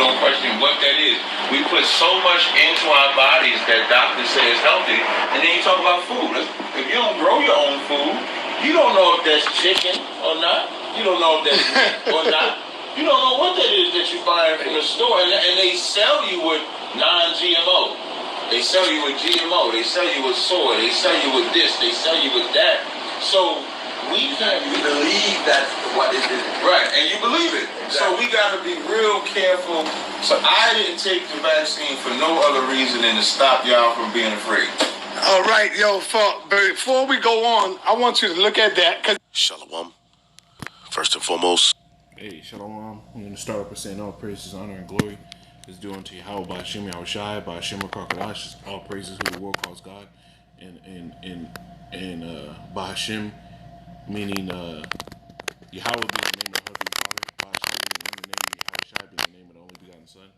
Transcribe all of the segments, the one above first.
don't question what that is. We put so much into our bodies that doctors say is healthy, and then you talk about food. If you don't grow your own food, you don't know if that's chicken or not. You don't know if that's meat or not. You don't know what that is that you buy from the store, and they sell you with non-GMO. They sell you with GMO. They sell you with soy. They sell you with this. They sell you with that. So we believe that's what it is. Right, and you believe it. Exactly. So we got to be real careful. So I didn't take the vaccine for no other reason than to stop y'all from being afraid. All right, yo, before we go on, I want you to look at that. Shalom. First and foremost. Hey, Shalom. I'm going to start up by saying all praises, honor, and glory is due unto Yahweh, by Hashem, Yahweh Shai, by Hashem, Karkadash. All praises who the world calls God. And by Hashem, meaning Yahweh being the name of the Heavenly Father, by Hashem being the name of Yahweh Shai, being the name of the only begotten Son.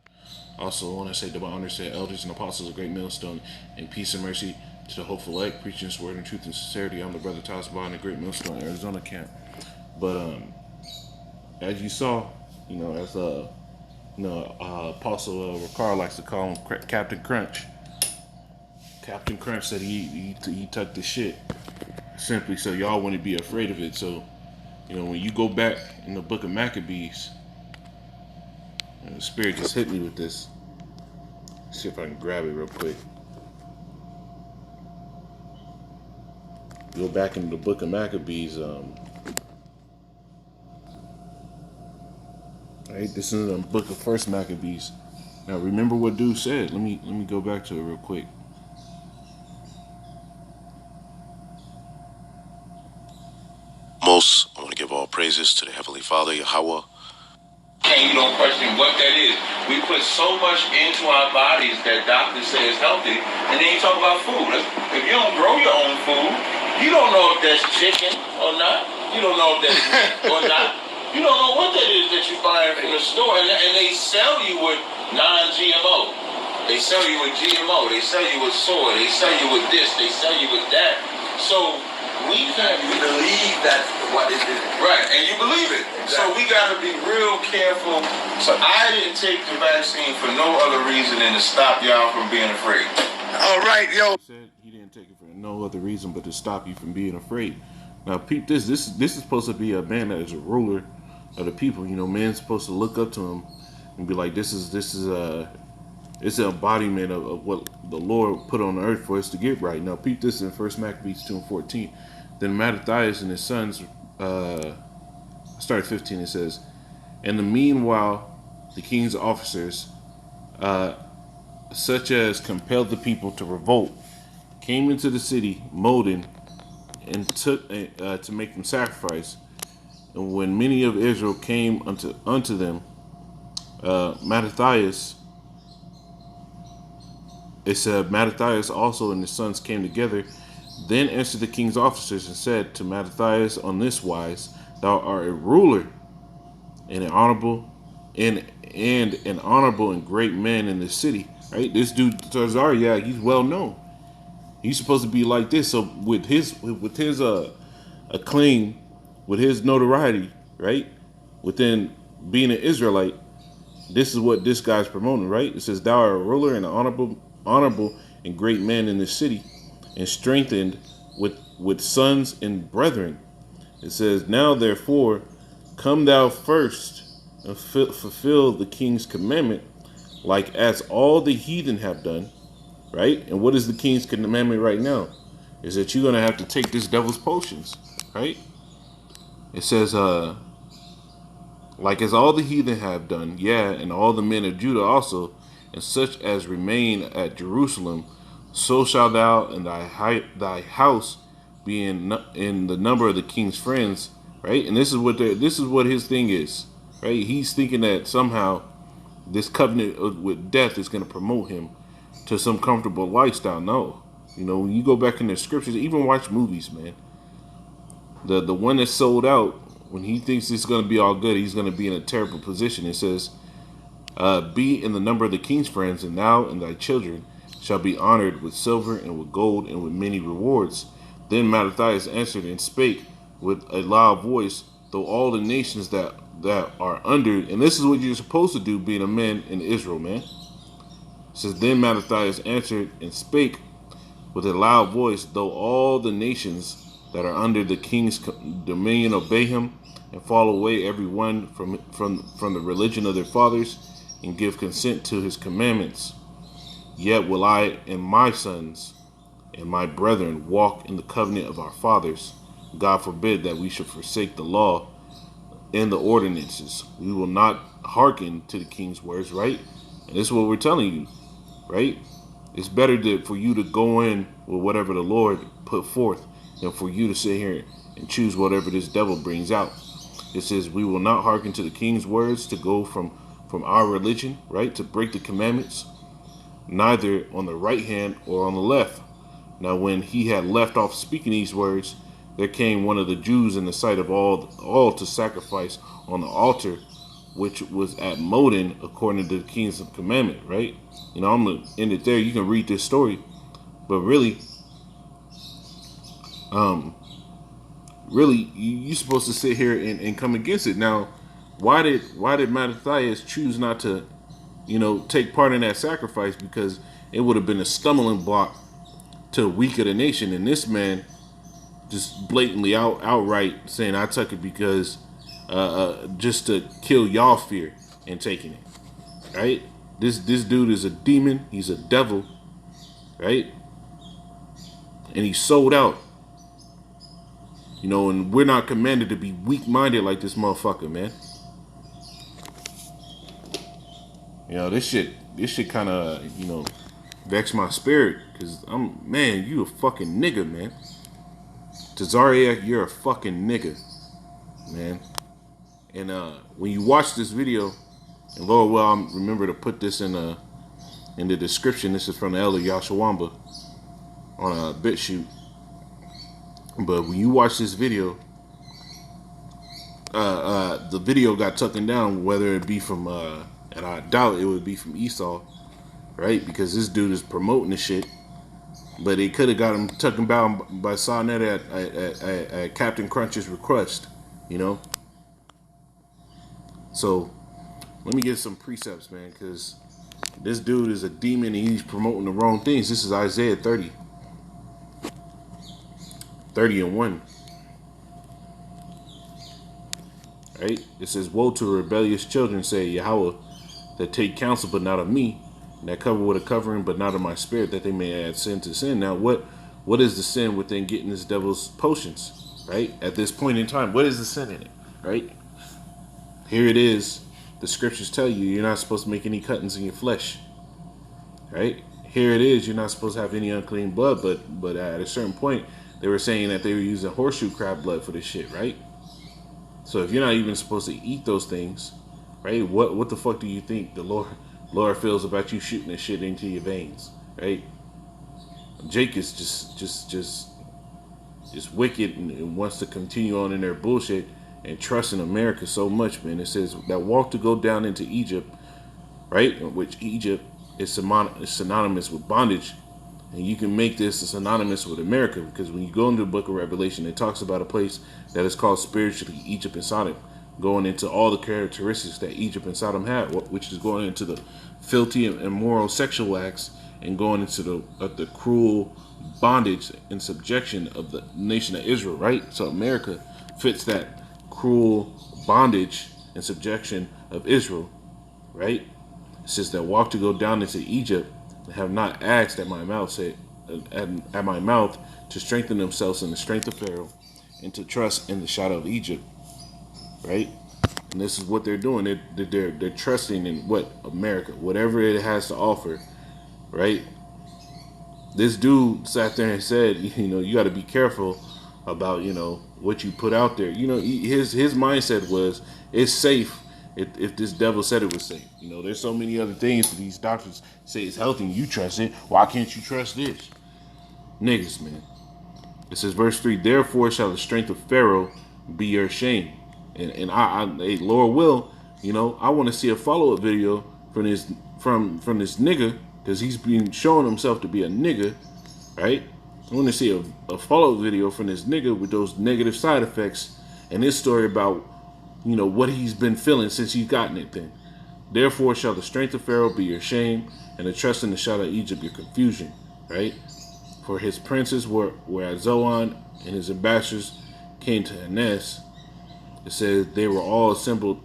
Also, I want to say the honor, say elders and apostles, a great millstone, and peace and mercy to the hopeful elect, preaching this word in truth and sincerity. I'm the brother Tasba in the great millstone, Arizona camp. But as you saw, as Apostle Ricard likes to call him, Captain Crunch. Captain Crunch said he took the shit simply so y'all wouldn't be afraid of it. So, when you go back in the book of Maccabees, the Spirit just hit me with this. Let's see if I can grab it real quick. Go back into the book of Maccabees. Right, this is the book of First Maccabees. Now, remember what dude said. Let me go back to it real quick. Most, I want to give all praises to the Heavenly Father, Yahweh. And you don't question what that is. We put so much into our bodies that doctors say is healthy, and then you talk about food. If you don't grow your own food, you don't know if that's chicken or not. You don't know if that's meat or not. You don't know what that is that you buy from the store, and they sell you with non-GMO. They sell you with GMO. They sell you with soy. They sell you with this. They sell you with that. So we believe that's what it is. Right, and you believe it. Exactly. So we got to be real careful. So I didn't take the vaccine for no other reason than to stop y'all from being afraid. All right, yo. He said he didn't take it for no other reason but to stop you from being afraid. Now, peep this. This is supposed to be a man that is a ruler of the people. Man's supposed to look up to him and be like, it's an embodiment of what the Lord put on the earth for us to get right. Now, peep this in 1 Maccabees 2:14. Then Mattathias and his sons, start 15, it says, in the meanwhile, the king's officers, such as compelled the people to revolt, came into the city, Modin, and took to make them sacrifice. And when many of Israel came unto them, Mattathias, it said, Mattathias also and his sons came together. Then answered the king's officers and said to Mattathias on this wise, thou art a ruler and an honorable and an honorable and great man in this city. Right? This dude Tazar, he's well known. He's supposed to be like this. So with his acclaim, with his notoriety, right? Within being an Israelite, this is what this guy's promoting, right? It says, thou art a ruler and an honorable and great man in this city, and strengthened with sons and brethren. It says, now therefore, come thou first and fulfill the king's commandment, like as all the heathen have done. Right? And what is the king's commandment right now? Is that you're going to have to take this devil's potions. Right? It says, like as all the heathen have done, and all the men of Judah also, and such as remain at Jerusalem, so shall thou and thy house be in the number of the king's friends. Right? And this is what his thing is. Right? He's thinking that somehow this covenant with death is going to promote him to some comfortable lifestyle. No. When you go back in the scriptures, even watch movies, man. The one that's sold out, when he thinks it's going to be all good, he's going to be in a terrible position. It says, be in the number of the king's friends, and thou and thy children shall be honored with silver and with gold and with many rewards. Then Mattathias answered and spake with a loud voice, though all the nations that that are under, and this is what you're supposed to do, being a man in Israel, man. It says, then Mattathias answered and spake with a loud voice, though all the nations that are under the king's dominion obey him and fall away every one from the religion of their fathers and give consent to his commandments, yet will I and my sons and my brethren walk in the covenant of our fathers. God forbid that we should forsake the law and the ordinances. We will not hearken to the king's words, right? And this is what we're telling you, right? It's better for you to go in with whatever the Lord put forth than for you to sit here and choose whatever this devil brings out. It says, we will not hearken to the king's words, to go from our religion, right? To break the commandments, neither on the right hand or on the left. Now, when he had left off speaking these words, there came one of the Jews in the sight of all to sacrifice on the altar, which was at Modin, according to the king's commandment, right? You know, I'm going to end it there. You can read this story. But really, you're supposed to sit here and come against it. Now, why did Mattathias choose not to, take part in that sacrifice? Because it would have been a stumbling block to the weak of the nation. And this man just blatantly outright saying, I took it because just to kill y'all fear and taking it, right? This dude is a demon. He's a devil, right? And he's sold out. And we're not commanded to be weak-minded like this motherfucker, man. This shit kind of, vex my spirit, because you a fucking nigga, man. Tazariak, you're a fucking nigga, man. And when you watch this video, and Lord will remember to put this in the description. This is from the elder Yashawamba on a BitChute. But when you watch this video, the video got taken down, whether it be from, and I doubt it would be from Esau, right? Because this dude is promoting the shit. But they could have got him taken down by Sonnet at Captain Crunch's request, So, let me get some precepts, man, because this dude is a demon and he's promoting the wrong things. This is Isaiah 30 and 1. Right? It says, woe to rebellious children, say Yahweh, that take counsel but not of me, and that cover with a covering but not of my spirit, that they may add sin to sin. Now, what is the sin within getting this devil's potions, right? At this point in time, what is the sin in it, right? Here it is. The scriptures tell you you're not supposed to make any cuttings in your flesh, right? Here it is. You're not supposed to have any unclean blood, but at a certain point, they were saying that they were using horseshoe crab blood for this shit, right? So if you're not even supposed to eat those things, right? What the fuck do you think the Lord feels about you shooting this shit into your veins, right? Jake is just wicked and wants to continue on in their bullshit and trust in America so much, man. It says that walk to go down into Egypt, right? Which Egypt is synonymous with bondage. And you can make this synonymous with America, because when you go into the book of Revelation, it talks about a place that is called spiritually Egypt and Sodom, going into all the characteristics that Egypt and Sodom had, which is going into the filthy and immoral sexual acts and going into the cruel bondage and subjection of the nation of Israel, right? So America fits that cruel bondage and subjection of Israel, right? It says that walk to go down into Egypt, have not asked at my mouth, to strengthen themselves in the strength of Pharaoh and to trust in the shadow of Egypt, right? And this is what they're doing. They're trusting in what? America, whatever it has to offer, right? This dude sat there and said, you got to be careful about, what you put out there. His mindset was, it's safe if this devil said it was safe. There's so many other things that these doctors say is healthy and you trust it. Why can't you trust this? Niggas, man. It says, verse 3, therefore shall the strength of Pharaoh be your shame. And hey, Lord will, I want to see a follow-up video from this nigga, because he's been showing himself to be a nigga, right? I want to see a follow-up video from this nigga with those negative side effects and his story about what he's been feeling since he's gotten it then. Therefore shall the strength of Pharaoh be your shame, and the trust in the shout of Egypt your confusion, right? For his princes were at Zoan, and his ambassadors came to Hanes. It says they were all assembled.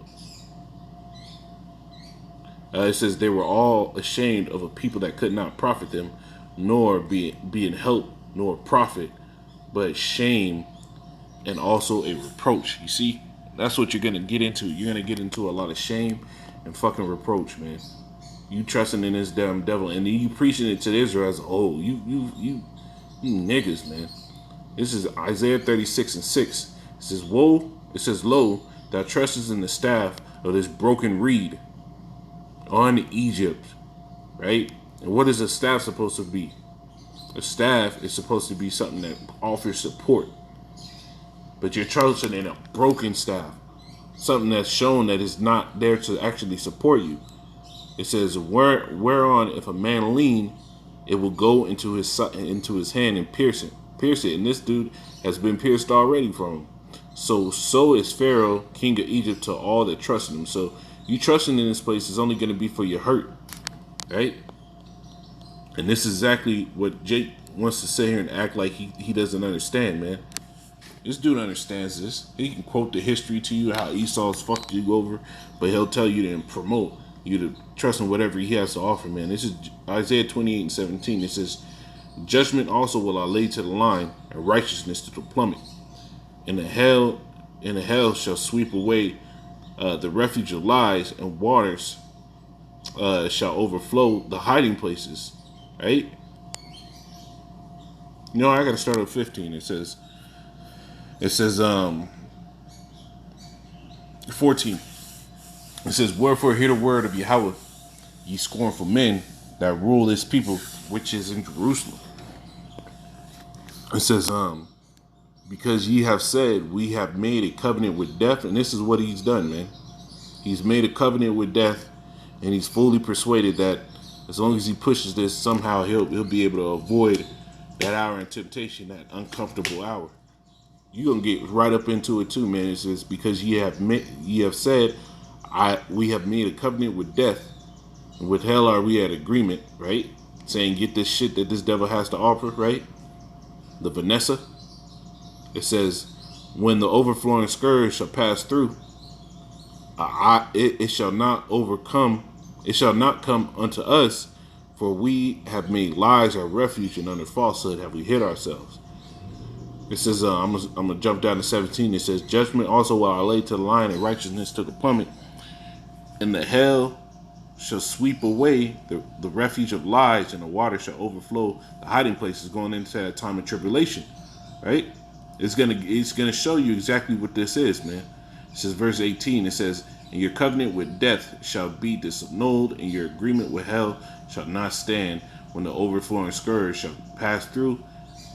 It says they were all ashamed of a people that could not profit them, nor be in help, nor profit, but shame and also a reproach. You see, that's what you're gonna get into. You're gonna get into a lot of shame and fucking reproach, man. You trusting in this damn devil, and then you preaching it to Israel as a whole. You niggas, man. This is Isaiah 36:6. It says, "Woe!" It says, "Lo, thou trustest in the staff of this broken reed on Egypt," right? And what is a staff supposed to be? A staff is supposed to be something that offers support, but you're trusting in a broken staff, something that's shown that is not there to actually support you. It says, "Whereon if a man lean, it will go into his hand and pierce it." And this dude has been pierced already from him. So is Pharaoh, king of Egypt, to all that trust in him. So you trusting in this place is only going to be for your hurt, right? And this is exactly what Jake wants to sit here and act like he doesn't understand, man. This dude understands this. He can quote the history to you, how Esau's fucked you over, but he'll tell you to promote you to trust in whatever he has to offer, man. This is Isaiah 28:17. It says, "Judgment also will I lay to the line, and righteousness to the plummet. And the hell shall sweep away the refuge of lies, and waters shall overflow the hiding places." Right? I gotta start at 15. It says 14. It says, "Wherefore hear the word of Yahweh, ye scornful men that rule this people which is in Jerusalem." It says, "Because ye have said, we have made a covenant with death," and this is what he's done, man. He's made a covenant with death, and he's fully persuaded that as long as he pushes this, somehow he'll be able to avoid that hour in temptation, that uncomfortable hour. You're gonna get right up into it too, man. It says, "Because ye have said, we have made a covenant with death, and with hell are we at agreement," right? Saying, get this shit that this devil has to offer, right? The Vanessa. It says, "When the overflowing scourge shall pass through, it shall not overcome. It shall not come unto us, for we have made lies our refuge, and under falsehood have we hid ourselves." It says, I'm gonna jump down to 17. It says, "Judgment also will I lay to the line, and righteousness to the plummet, and the hell shall sweep away the refuge of lies, and the water shall overflow the hiding places," going into that time of tribulation, right? It's gonna show you exactly what this is, man. It says, verse 18. It says, "And your covenant with death shall be disannulled, and your agreement with hell shall not stand. When the overflowing scourge shall pass through,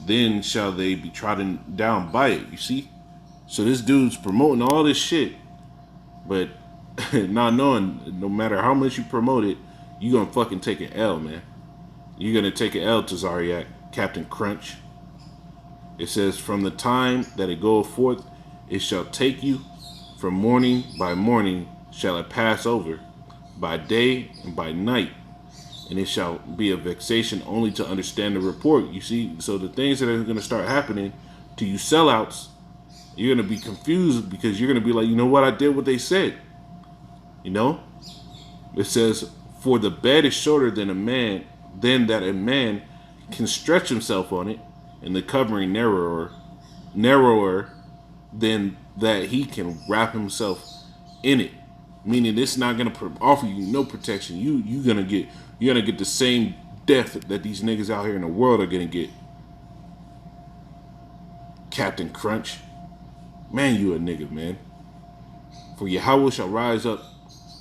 then shall they be trodden down by it." You see? So this dude's promoting all this shit, but not knowing no matter how much you promote it, you're gonna fucking take an L, man. You're gonna take an L to Zariak, Captain Crunch. It says, "From the time that it goeth forth, it shall take you. From morning by morning shall it pass over, by day and by night. And it shall be a vexation only to understand the report." You see, so the things that are going to start happening to you sellouts, you're going to be confused because you're going to be like, you know what, I did what they said. It says, "For the bed is shorter than that a man can stretch himself on it, and the covering narrower than that he can wrap himself in it." Meaning it's not gonna offer you no protection. You're gonna get the same death that these niggas out here in the world are gonna get. Captain Crunch, man, you a nigga, man. "For Yahweh shall rise up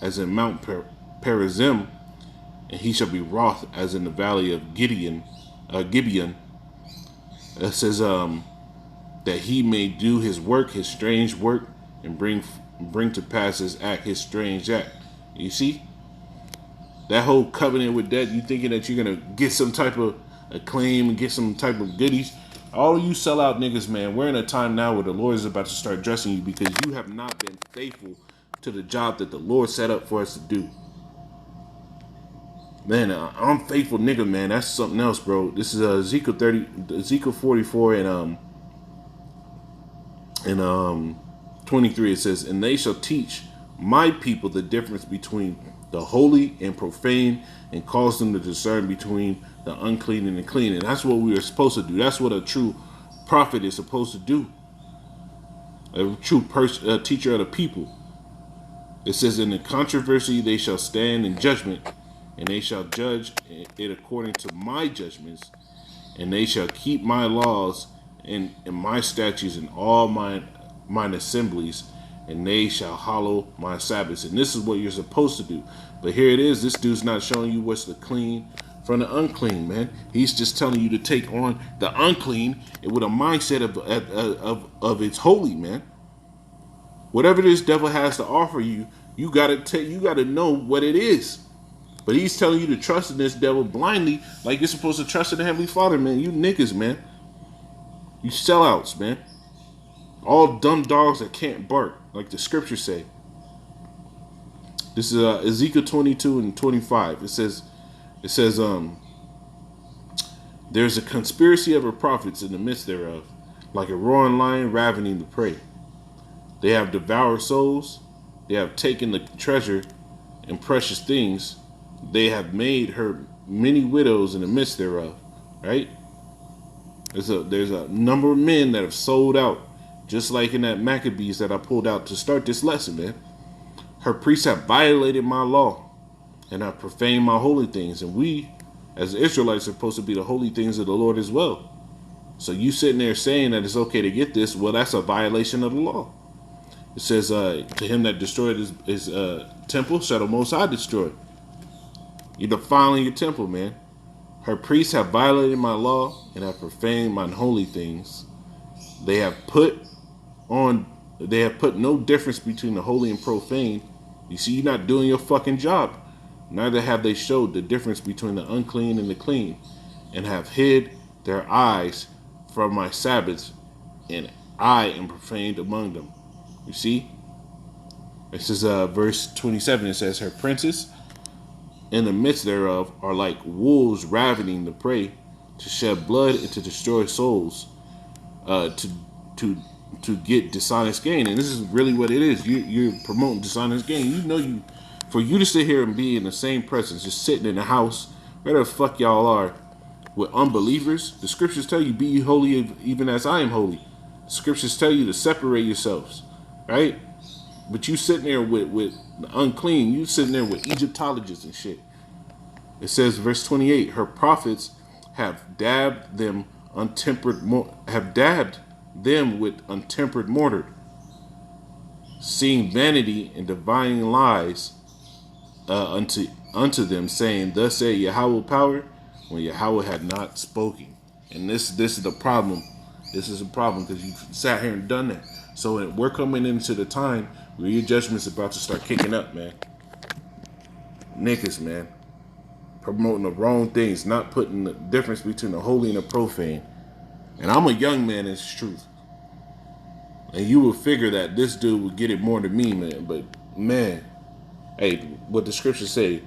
as in Mount Perazim, and he shall be wroth as in the valley of Gibeon." It says that he may do his work, his strange work, and bring to pass his act, his strange act. You see? That whole covenant with death, you thinking that you're going to get some type of acclaim and get some type of goodies. All you sellout niggas, man, we're in a time now where the Lord is about to start dressing you because you have not been faithful to the job that the Lord set up for us to do. Man, unfaithful nigga, man, that's something else, bro. This is Ezekiel 44 and 23. It says, "And they shall teach my people the difference between the holy and profane, and cause them to discern between the unclean and the clean." And that's what we are supposed to do. That's what a true prophet is supposed to do. A true teacher of the people. It says, "In the controversy they shall stand in judgment, and they shall judge it according to my judgments, and they shall keep my laws and my statutes in all mine assemblies, and they shall hallow my Sabbaths." And this is what you're supposed to do. But here it is. This dude's not showing you what's the clean from the unclean, man. He's just telling you to take on the unclean with a mindset of it's holy, man. Whatever this devil has to offer you, you gotta know what it is. But he's telling you to trust in this devil blindly, like you're supposed to trust in the Heavenly Father, man. You niggas, man. You sellouts, man. All dumb dogs that can't bark, like the scriptures say. This is Ezekiel 22 and 25. It says, "There's a conspiracy of her prophets in the midst thereof, like a roaring lion ravening the prey. They have devoured souls. They have taken the treasure and precious things. They have made her many widows in the midst thereof." Right? There's a number of men that have sold out, just like in that Maccabees that I pulled out to start this lesson, man. "Her priests have violated my law and have profaned my holy things." And we, as Israelites, are supposed to be the holy things of the Lord as well. So you sitting there saying that it's okay to get this, well, that's a violation of the law. It says, "To him that destroyed his temple shall the Most High destroy." You're defiling your temple, man. "Her priests have violated my law and have profaned mine holy things. They have put no difference between the holy and profane." You see, you're not doing your fucking job. "Neither have they showed the difference between the unclean and the clean, and have hid their eyes from my Sabbaths, and I am profaned among them." You see? This is verse 27. It says, "Her princes in the midst thereof are like wolves ravening the prey, to shed blood and to destroy souls, to get dishonest gain." And this is really what it is. You're promoting dishonest gain. For you to sit here and be in the same presence, just sitting in the house, where the fuck y'all are, with unbelievers. The scriptures tell you, "Be ye holy even as I am holy." The scriptures tell you to separate yourselves, right? But you sitting there with the unclean. You sitting there with Egyptologists and shit. It says, verse 28, "Her prophets have dabbed them with untempered mortar, seeing vanity and divining lies unto them, saying, Thus said Yahweh power, when Yahweh had not spoken." And this is the problem. This is a problem because you sat here and done that. So we're coming into the time where your judgment's about to start kicking up, man. Niggas, man. Promoting the wrong things, not putting the difference between the holy and the profane. And I'm a young man, it's truth. And you would figure that this dude would get it more than me, man. But, man, hey, what the scriptures say,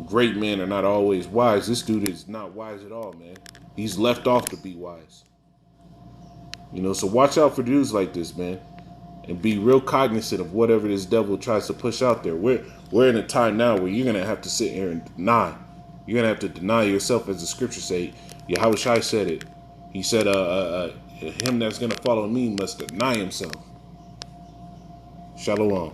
great men are not always wise. This dude is not wise at all, man. He's left off to be wise. So watch out for dudes like this, man. And be real cognizant of whatever this devil tries to push out there. We're in a time now where you're going to have to sit here and deny. You're going to have to deny yourself, as the scriptures say. Yahweh Shai said it. He said, him that's going to follow me must deny himself. Shalom.